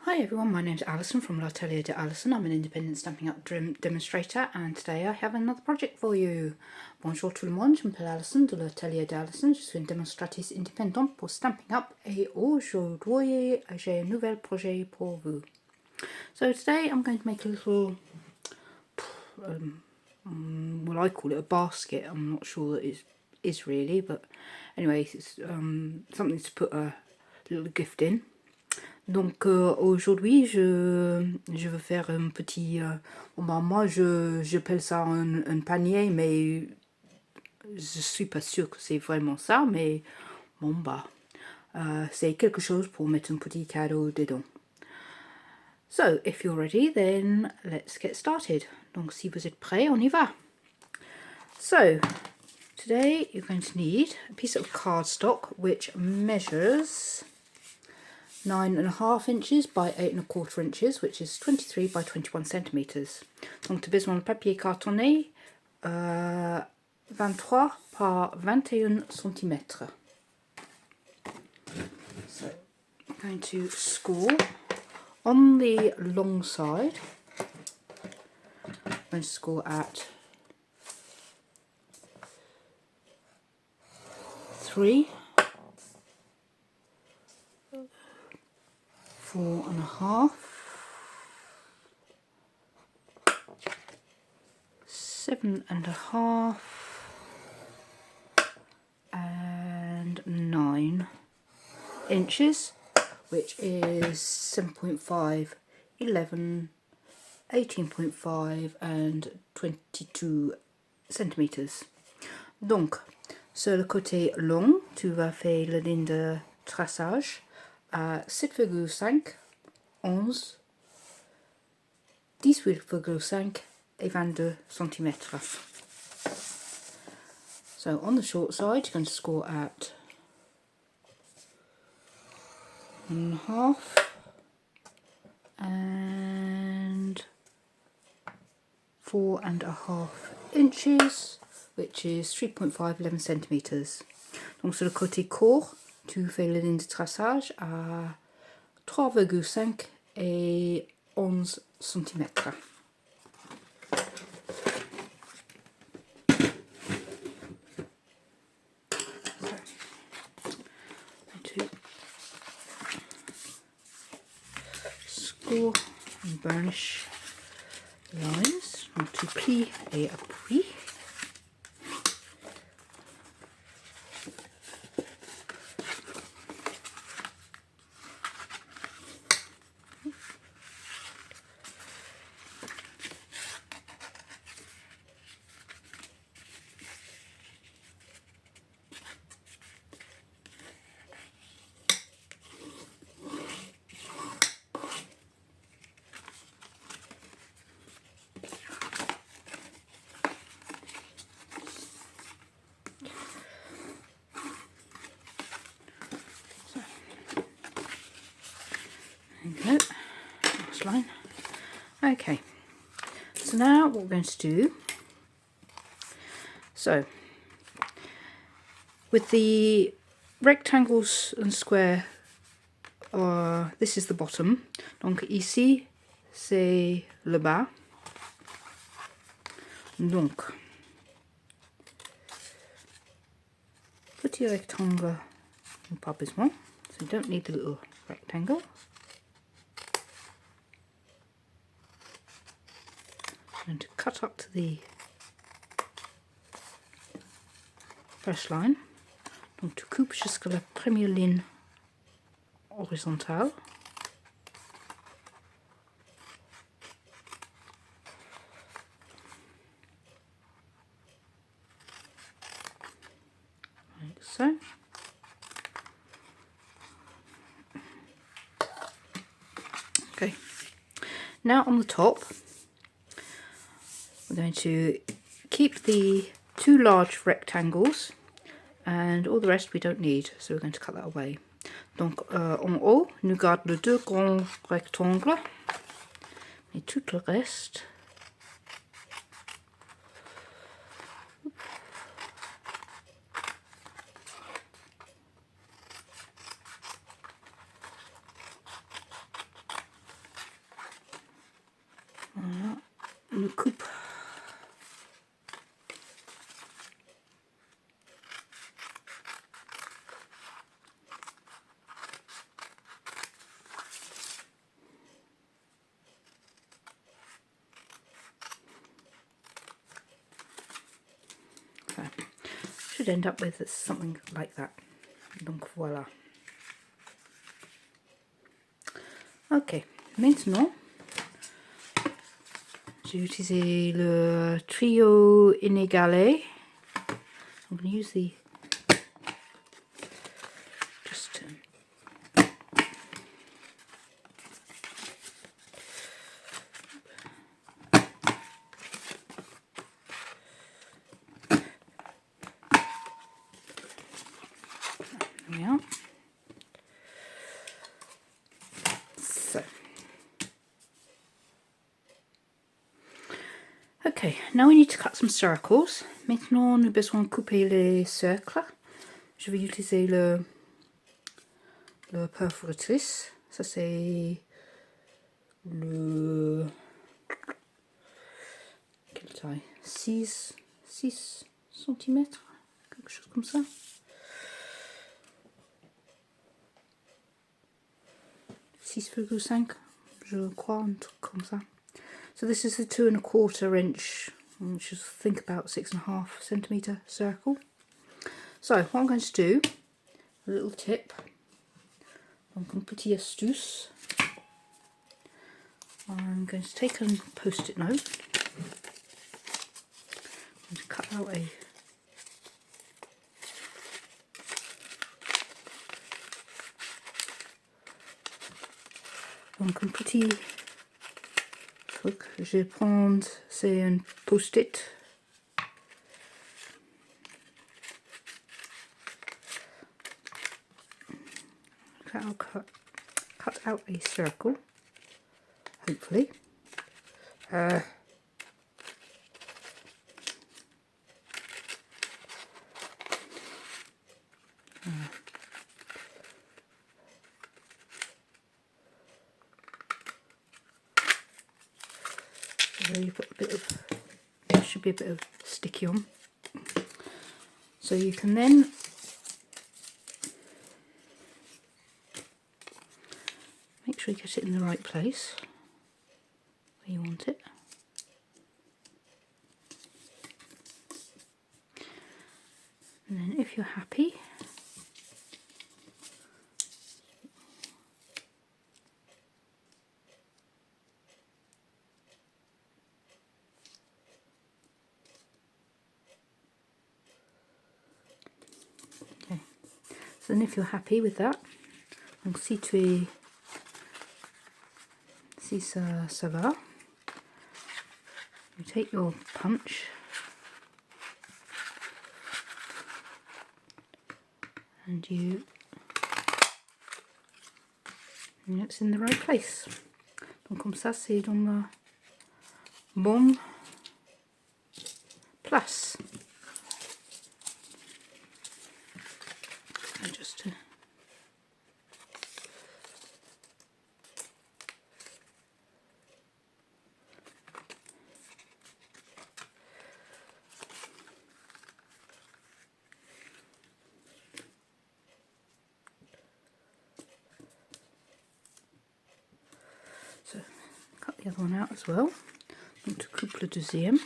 Hi everyone, my name's Alison from l'Atelier de Alison. I'm an independent Stampin' Up demonstrator and today I have another project for you. Bonjour tout le monde, je m'appelle Alison de l'Atelier de Alison. Je suis une démonstratrice indépendante pour Stampin' Up et aujourd'hui j'ai un nouvel projet pour vous. So today I'm going to make a little, well I call it a basket. I'm not sure that it is really, but anyway it's something to put a little gift in. Donc aujourd'hui je veux faire un petit, moi j'appelle ça un panier, mais je suis pas sûre que c'est vraiment ça, mais bon c'est quelque chose pour mettre un petit cadeau dedans. So if you're ready, then let's get started. Donc si vous êtes prêts, on y va. So today you're going to need a piece of cardstock which measures 9.5 inches by 8.25 inches, which is 23 by 21 centimeters. Donc tu as besoin de papier cartonné 23 par 21 cm. So I'm going to score on the long side. I'm going to score at 3, 4.5, 7.5 and 9 inches, which is 7.5, 11, 18.5 and 22 centimeters. Donc sur le côté long, tu vas faire la ligne de traçage à 7,5, 11, 18,5 et 22 cm. So on the short side you're going to score at 1.5 and 4.5 inches, which is 3.5, 11 centimeters. Donc sur le côté court, tu fais la ligne de traçage à 3,5 et 11 cm. Score and burnish lines. Donc tu plies et appuies. There you go, last line. Okay, so now what we're going to do, so with the rectangles and square, this is the bottom, donc ici c'est le bas, donc petit rectangle, pas besoin, so you don't need the little rectangle. I'm going to cut up to the first line. Donc tu coupes jusqu'à la première ligne horizontale. Like so. Okay. Now on the top, we're going to keep the two large rectangles and all the rest we don't need, so we're going to cut that away. Donc en haut, nous garde les deux grands rectangles et tout le reste. coupe. Okay. Should end up with something like that. Donc voilà. Ok, maintenant j'ai utilisé le trio inégalé. I'm going to use the just there we are. So okay, now we need to cut some circles. Maintenant, nous avons besoin de couper les cercles. Je vais utiliser le perforatrice. Ça c'est le... quelle taille? 6 cm, quelque chose comme ça. .5, je crois, un truc comme ça. So this is a 2 1/4 inch, which is I think about 6.5 centimetre circle. So what I'm going to do, a little tip, donc une petite astuce. I'm going to take a post-it note and cut out a donc un petit truc. Je vais prendre, c'est un post-it. I'll cut out a circle, hopefully. So you put a bit of, there should be a bit of sticky on. So you can then make sure you get it in the right place where you want it. And then if you're happy, okay, so then if you're happy with that, donc si ça va, you take your punch and it's in the right place. Donc comme ça c'est dans la bonne place. And just to so cut the other one out as well. Donc tu coupes le deuxième.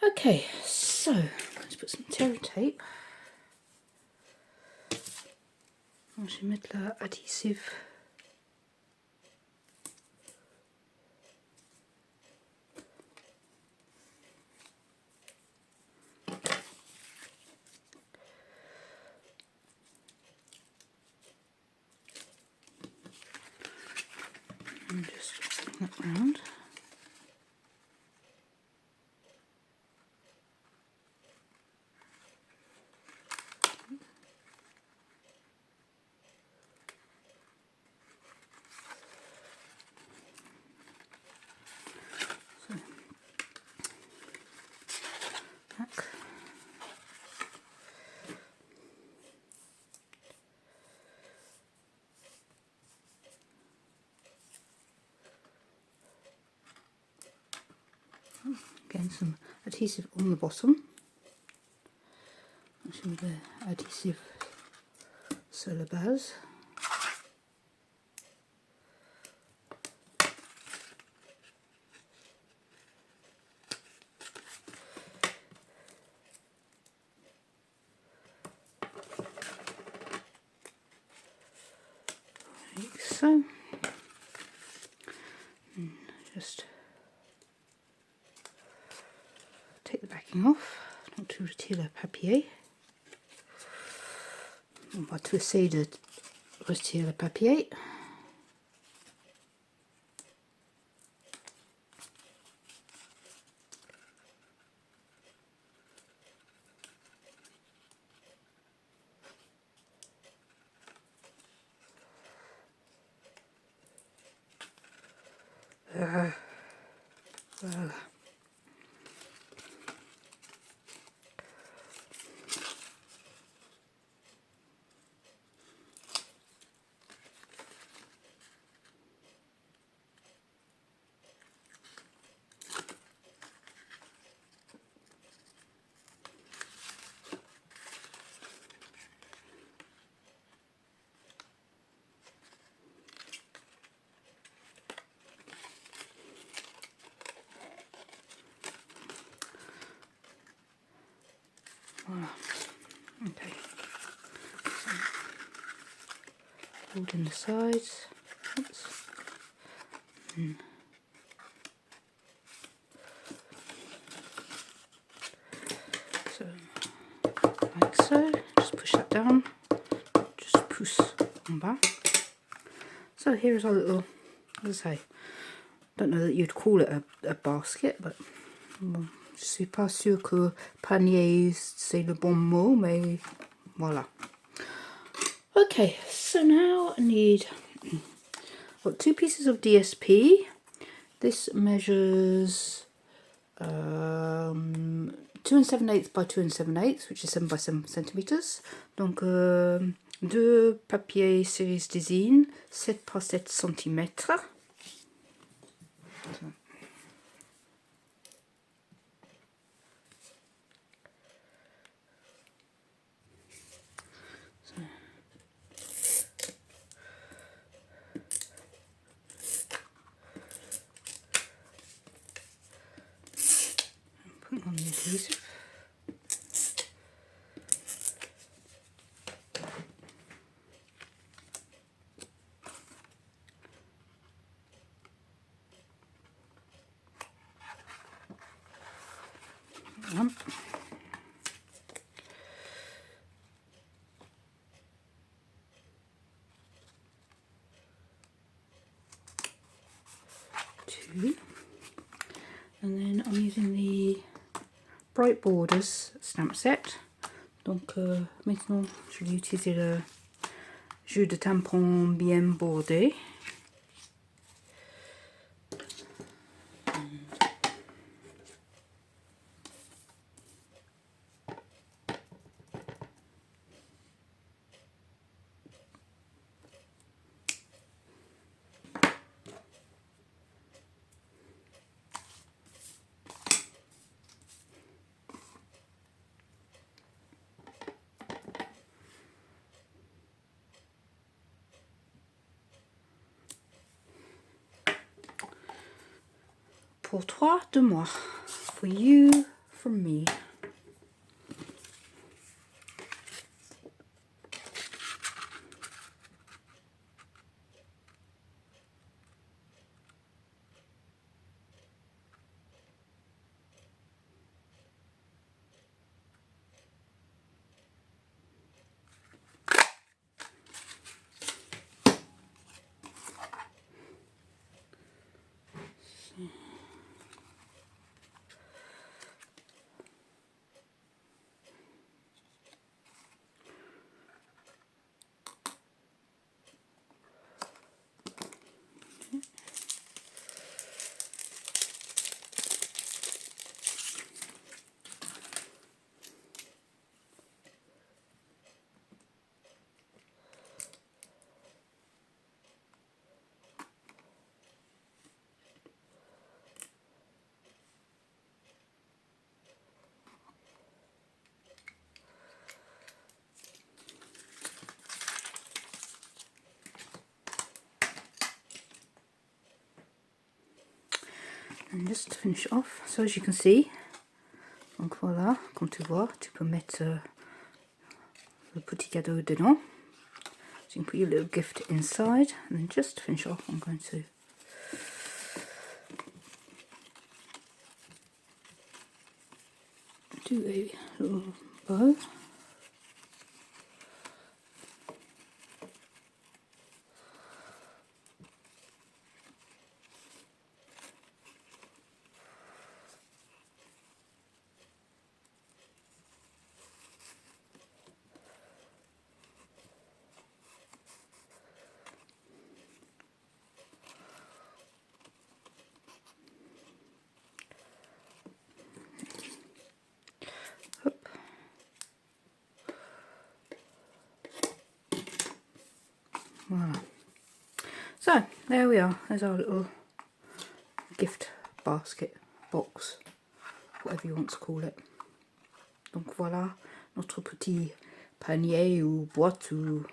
Okay, so let's put some terry tape. Je vais mettre l'adhésif. And just bring that round. Again, some adhesive on the bottom. Actually, the adhesive sur la base. Like so. And just take the backing off. Donc je retire le papier. On va essayer de retirer le papier. Voilà. Okay. Hold in the sides. Oops. So, like so. Just push that down. Just push on back. So here's our little, as I say, don't know that you'd call it a basket, but je suis pas sûre que panier c'est le bon mot, mais voilà. Okay, so now I need got 2 pieces of DSP. This measures 2 7/8 by 2 7/8, which is 7 by 7 centimeters. Donc 2 papiers séries design, 7 par 7 centimètres. Put on the adhesive. Two. And then I'm using the Bright Borders stamp set. Donc maintenant je vais utiliser le jeu de tampon bien bordé. Pour toi, de moi. For you, from me. And just to finish off, so as you can see, donc voilà, comme tu vois, tu peux mettre le petit cadeau dedans. So you can put your little gift inside, and then just to finish off, I'm going to do a little bow. Hop. Voila. So there we are, there's our little gift basket, box, whatever you want to call it. Donc voilà notre petit panier ou boîte ou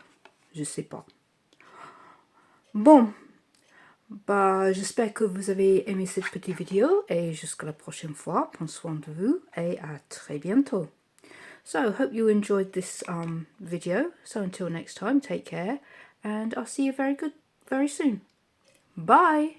je sais pas. Bon, bah j'espère que vous avez aimé cette petite vidéo et jusqu'à la prochaine fois, prenez soin de vous et à très bientôt. So hope you enjoyed this video. So until next time, take care and I'll see you very soon. Bye.